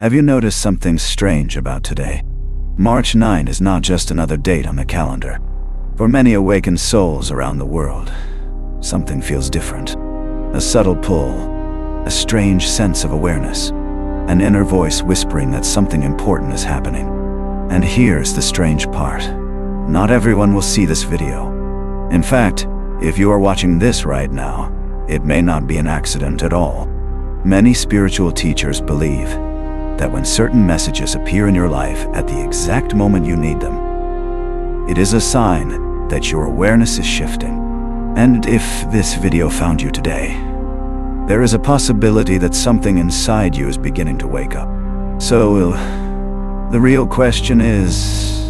Have you noticed something strange about today? March 9 is not just another date on the calendar. For many awakened souls around the world, something feels different. A subtle pull, a strange sense of awareness, an inner voice whispering that something important is happening. And here's the strange part. Not everyone will see this video. In fact, if you are watching this right now, it may not be an accident at all. Many spiritual teachers believe that when certain messages appear in your life at the exact moment you need them, it is a sign that your awareness is shifting. And if this video found you today, there is a possibility that something inside you is beginning to wake up. So, the real question is,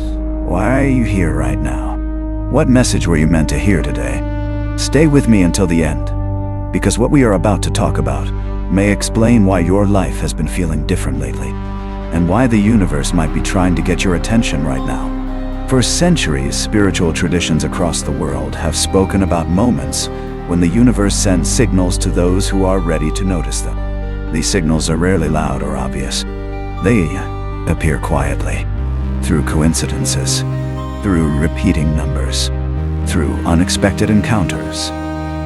why are you here right now? What message were you meant to hear today? Stay with me until the end, because what we are about to talk about may explain why your life has been feeling different lately, and why the universe might be trying to get your attention right now. For centuries, spiritual traditions across the world have spoken about moments when the universe sends signals to those who are ready to notice them. These signals are rarely loud or obvious. They appear quietly, through coincidences, through repeating numbers, through unexpected encounters,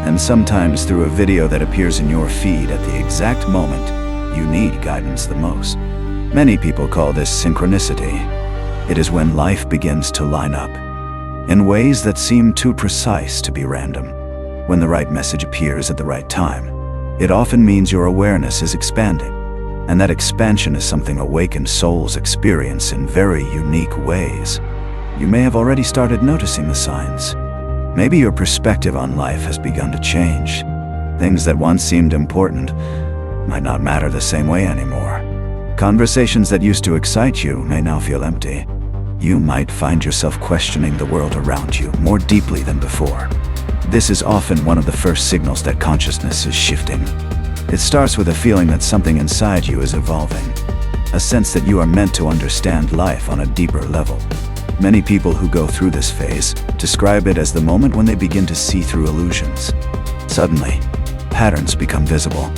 and sometimes through a video that appears in your feed at the exact moment you need guidance the most. Many people call this synchronicity. It is when life begins to line up in ways that seem too precise to be random. When the right message appears at the right time, it often means your awareness is expanding, and that expansion is something awakened souls experience in very unique ways. You may have already started noticing the signs. Maybe your perspective on life has begun to change. Things that once seemed important might not matter the same way anymore. Conversations that used to excite you may now feel empty. You might find yourself questioning the world around you more deeply than before. This is often one of the first signals that consciousness is shifting. It starts with a feeling that something inside you is evolving, a sense that you are meant to understand life on a deeper level. Many people who go through this phase describe it as the moment when they begin to see through illusions. Suddenly, patterns become visible.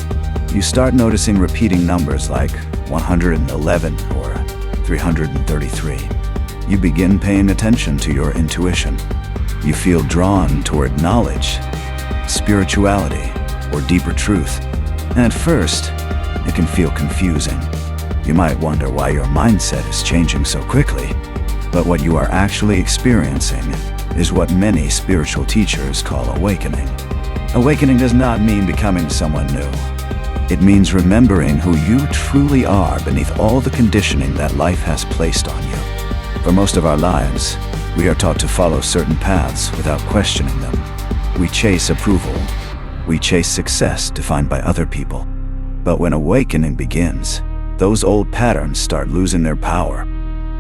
You start noticing repeating numbers like 111 or 333. You begin paying attention to your intuition. You feel drawn toward knowledge, spirituality, or deeper truth. And at first, it can feel confusing. You might wonder why your mindset is changing so quickly. But what you are actually experiencing is what many spiritual teachers call awakening. Awakening does not mean becoming someone new. It means remembering who you truly are beneath all the conditioning that life has placed on you. For most of our lives, we are taught to follow certain paths without questioning them. We chase approval. We chase success defined by other people. But when awakening begins, those old patterns start losing their power.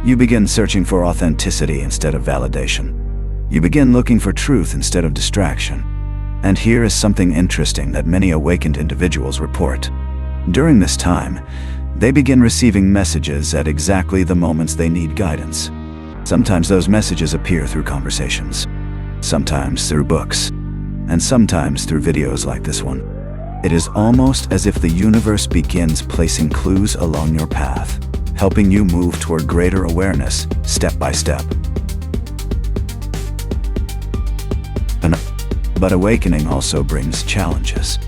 You begin searching for authenticity instead of validation. You begin looking for truth instead of distraction. And here is something interesting that many awakened individuals report. During this time, they begin receiving messages at exactly the moments they need guidance. Sometimes those messages appear through conversations, sometimes through books, and sometimes through videos like this one. It is almost as if the universe begins placing clues along your path, helping you move toward greater awareness step by step. But awakening also brings challenges.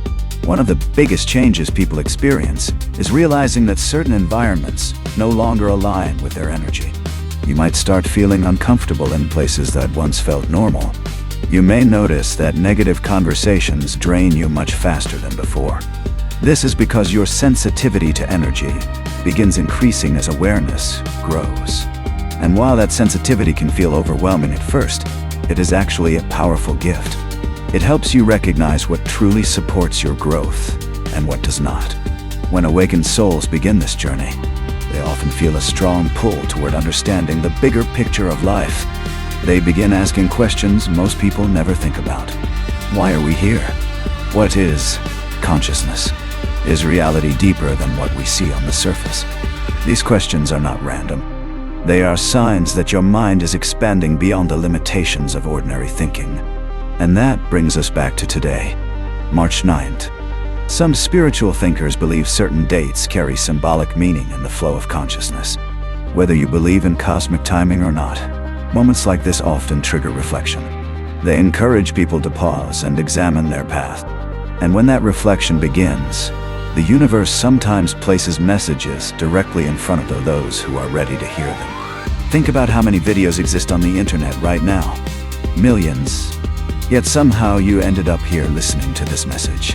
One of the biggest changes people experience is realizing that certain environments no longer align with their energy. You might start feeling uncomfortable in places that once felt normal. You may notice that negative conversations drain you much faster than before. This is because your sensitivity to energy begins increasing as awareness grows. And while that sensitivity can feel overwhelming at first, it is actually a powerful gift. It helps you recognize what truly supports your growth and what does not. When awakened souls begin this journey, they often feel a strong pull toward understanding the bigger picture of life. They begin asking questions most people never think about. Why are we here? What is consciousness? Is reality deeper than what we see on the surface? These questions are not random. They are signs that your mind is expanding beyond the limitations of ordinary thinking. And that brings us back to today, March 9th. Some spiritual thinkers believe certain dates carry symbolic meaning in the flow of consciousness. Whether you believe in cosmic timing or not, moments like this often trigger reflection. They encourage people to pause and examine their path. And when that reflection begins, the universe sometimes places messages directly in front of those who are ready to hear them. Think about how many videos exist on the internet right now. Millions. Yet somehow you ended up here listening to this message.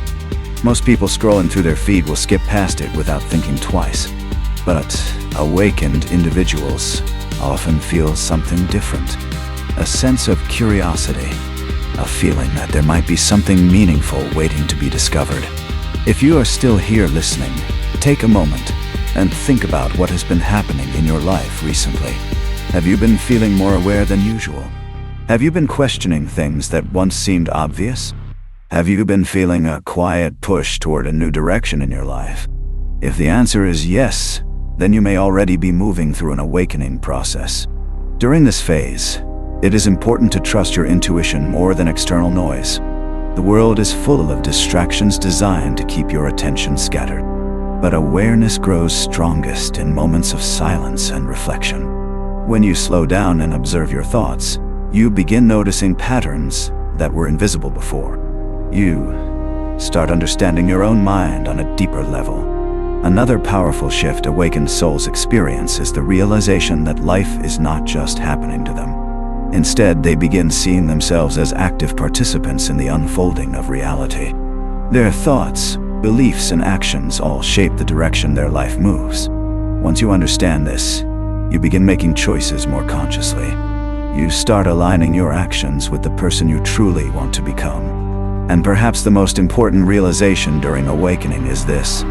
Most people scrolling through their feed will skip past it without thinking twice. But awakened individuals often feel something different. A sense of curiosity. A feeling that there might be something meaningful waiting to be discovered. If you are still here listening, take a moment and think about what has been happening in your life recently. Have you been feeling more aware than usual? Have you been questioning things that once seemed obvious? Have you been feeling a quiet push toward a new direction in your life? If the answer is yes, then you may already be moving through an awakening process. During this phase, it is important to trust your intuition more than external noise. The world is full of distractions designed to keep your attention scattered. But awareness grows strongest in moments of silence and reflection. When you slow down and observe your thoughts, you begin noticing patterns that were invisible before. You start understanding your own mind on a deeper level. Another powerful shift awakened souls experience is the realization that life is not just happening to them. Instead, they begin seeing themselves as active participants in the unfolding of reality. Their thoughts, beliefs, and actions all shape the direction their life moves. Once you understand this, you begin making choices more consciously. You start aligning your actions with the person you truly want to become. And perhaps the most important realization during awakening is this: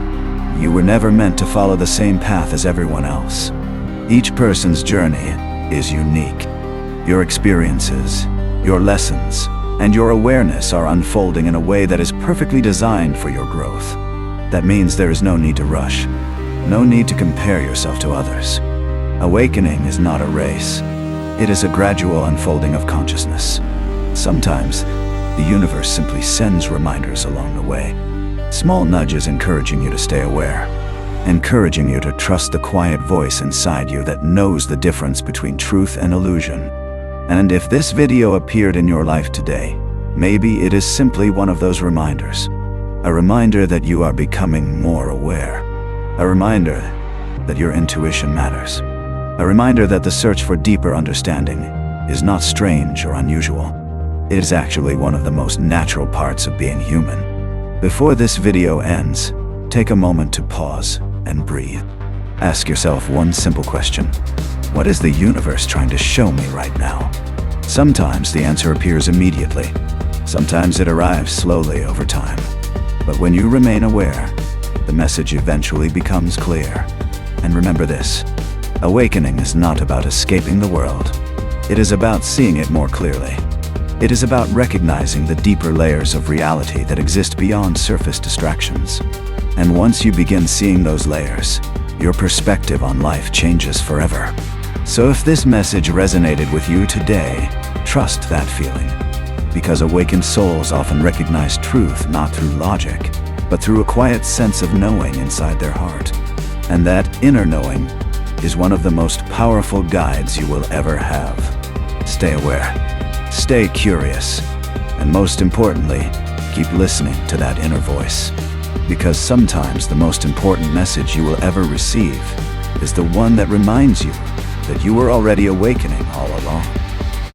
you were never meant to follow the same path as everyone else. Each person's journey is unique. Your experiences, your lessons, and your awareness are unfolding in a way that is perfectly designed for your growth. That means there is no need to rush, no need to compare yourself to others. Awakening is not a race. It is a gradual unfolding of consciousness. Sometimes, the universe simply sends reminders along the way. Small nudges encouraging you to stay aware, encouraging you to trust the quiet voice inside you that knows the difference between truth and illusion. And if this video appeared in your life today, maybe it is simply one of those reminders. A reminder that you are becoming more aware. A reminder that your intuition matters. A reminder that the search for deeper understanding is not strange or unusual. It is actually one of the most natural parts of being human. Before this video ends, take a moment to pause and breathe. Ask yourself one simple question. What is the universe trying to show me right now? Sometimes the answer appears immediately. Sometimes it arrives slowly over time. But when you remain aware, the message eventually becomes clear. And remember this: awakening is not about escaping the world. It is about seeing it more clearly. It is about recognizing the deeper layers of reality that exist beyond surface distractions. And once you begin seeing those layers, your perspective on life changes forever. So if this message resonated with you today, trust that feeling. Because awakened souls often recognize truth not through logic, but through a quiet sense of knowing inside their heart. And that inner knowing is one of the most powerful guides you will ever have. Stay aware. Stay curious, and most importantly, keep listening to that inner voice. Because sometimes the most important message you will ever receive is the one that reminds you that you are already awakening